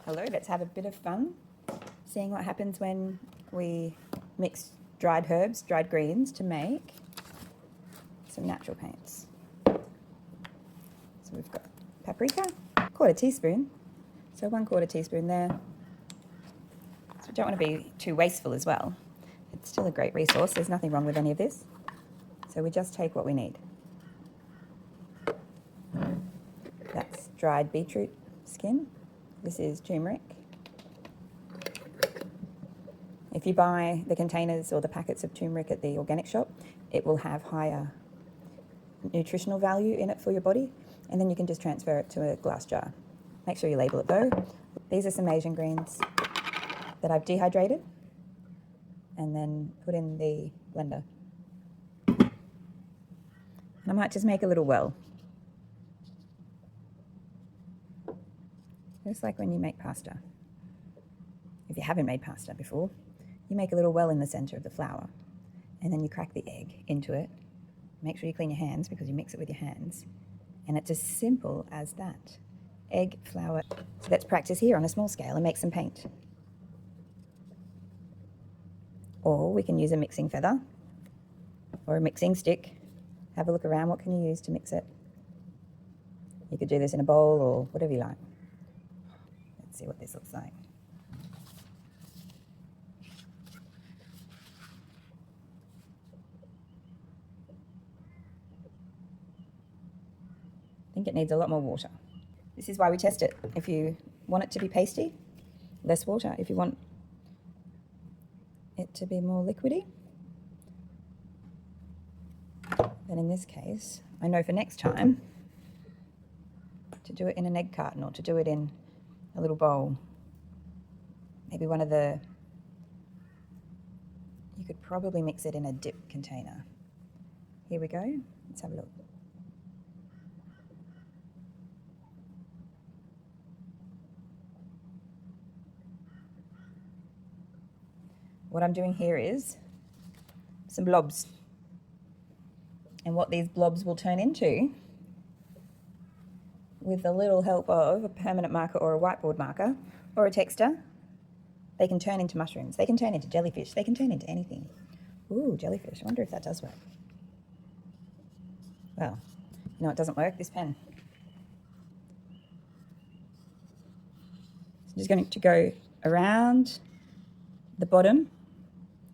Hello, let's have a bit of fun seeing what happens when we mix dried herbs, dried greens to make some natural paints. So we've got paprika, 1/4 teaspoon, so 1/4 teaspoon there. So we don't want to be too wasteful as well. It's still a great resource, there's nothing wrong with any of this. So we just take what we need. That's dried beetroot skin. This is turmeric. If you buy the containers or the packets of turmeric at the organic shop, it will have higher nutritional value in it for your body, and then you can just transfer it to a glass jar. Make sure you label it though. These are some Asian greens that I've dehydrated and then put in the blender. And I might just make a little well. Just like when you make pasta. If you haven't made pasta before, you make a little well in the center of the flour, and then you crack the egg into it. Make sure you clean your hands because you mix it with your hands. And it's as simple as that. Egg, flour. So let's practice here on a small scale and make some paint. Or we can use a mixing feather or a mixing stick. Have a look around, what can you use to mix it? You could do this in a bowl or whatever you like. Let's see what this looks like. I think it needs a lot more water. This is why we test it. If you want it to be pasty, less water. If you want it to be more liquidy, then in this case, I know for next time to do it in an egg carton or to do it in a little bowl. Maybe one of the, you could probably mix it in a dip container. Here we go, let's have a look. What I'm doing here is some blobs. And what these blobs will turn into, with a little help of a permanent marker or a whiteboard marker or a texter, they can turn into mushrooms. They can turn into jellyfish. They can turn into anything. Ooh, jellyfish. I wonder if that does work. Well, you know it doesn't work? This pen. So I'm just going to go around the bottom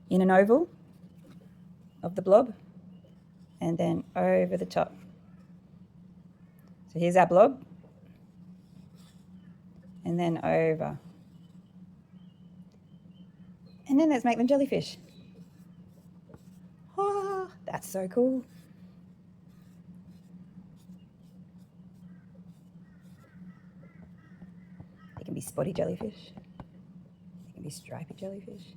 in an oval of the blob and then over the top. So here's our blob, and then over. And then let's make them jellyfish. Oh, that's so cool. They can be spotty jellyfish. They can be stripy jellyfish.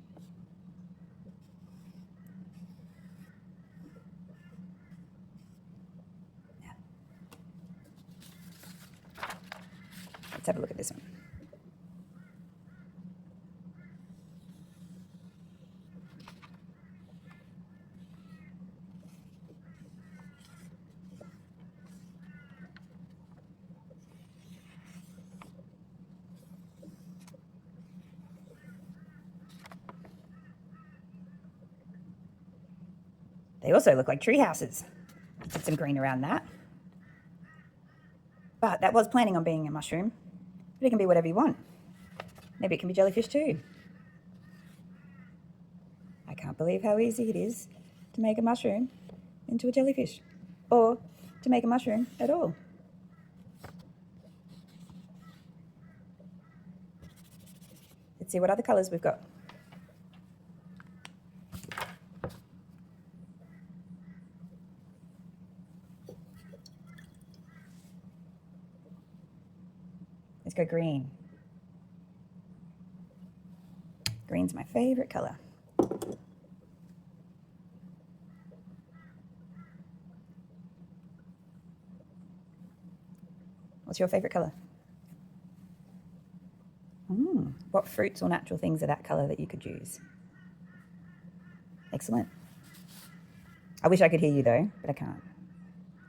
Let's have a look at this one. They also look like tree houses. Put some green around that. But that was planning on being a mushroom. But it can be whatever you want. Maybe it can be jellyfish too. I can't believe how easy it is to make a mushroom into a jellyfish. Or to make a mushroom at all. Let's see what other colours we've got. Let's go green. Green's my favourite colour. What's your favourite colour? What fruits or natural things are that colour that you could use? Excellent. I wish I could hear you though, but I can't.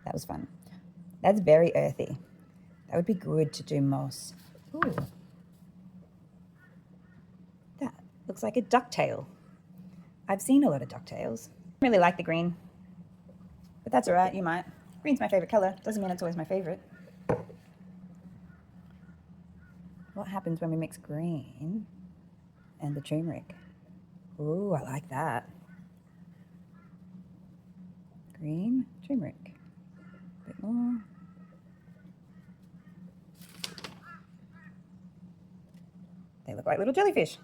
That was fun. That's very earthy. That would be good to do moss. Ooh. Looks like a ducktail. I've seen a lot of ducktails. I really like the green, but that's all right, you might. Green's my favorite color. Doesn't mean it's always my favorite. What happens when we mix green and the turmeric? Ooh, I like that. Green, turmeric. A bit more. They look like little jellyfish.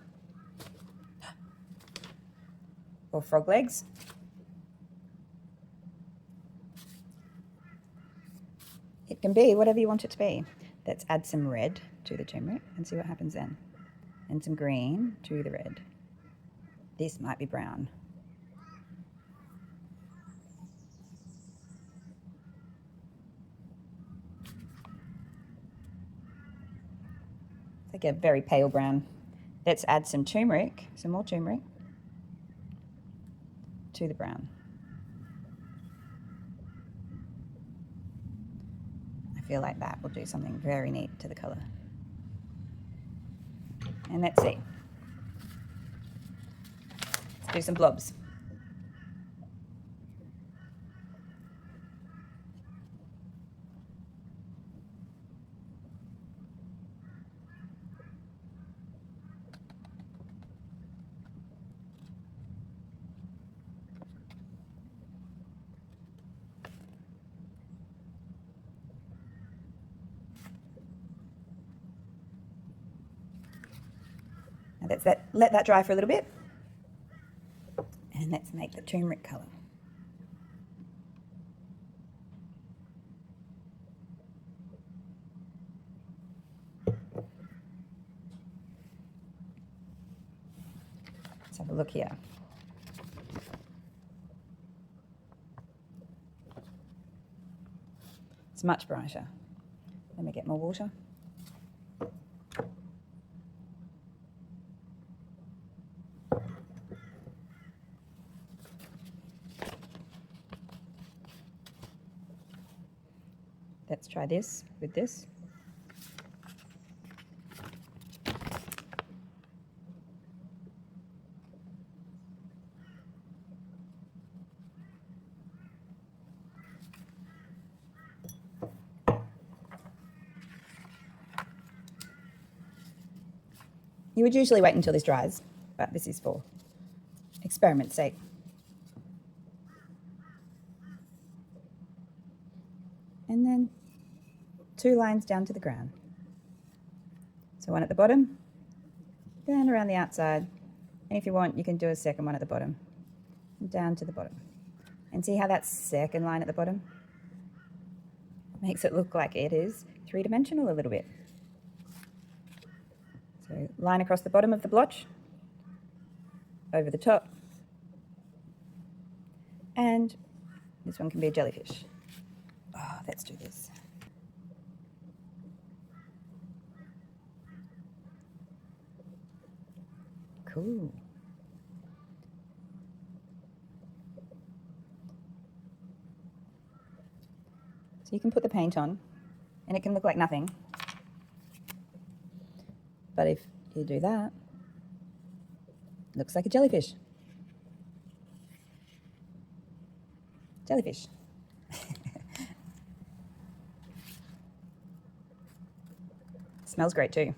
Or frog legs. It can be whatever you want it to be. Let's add some red to the turmeric and see what happens then. And some green to the red. This might be brown. It's like a very pale brown. Let's add some turmeric, some more turmeric to the brown. I feel like that will do something very neat to the colour. And let's see. Let's do some blobs. Now let that dry for a little bit. And let's make the turmeric colour. Let's have a look here. It's much brighter. Let me get more water. Let's try this with this. You would usually wait until this dries, but this is for experiment's sake. And then 2 lines down to the ground. So one at the bottom, then around the outside. And if you want, you can do a second one at the bottom, and down to the bottom. And see how that second line at the bottom makes it look like it is 3-dimensional a little bit. So line across the bottom of the blotch, over the top, and this one can be a jellyfish. Oh, let's do this. Cool. So you can put the paint on and it can look like nothing. But if you do that, it looks like a jellyfish. Jellyfish. Smells great too.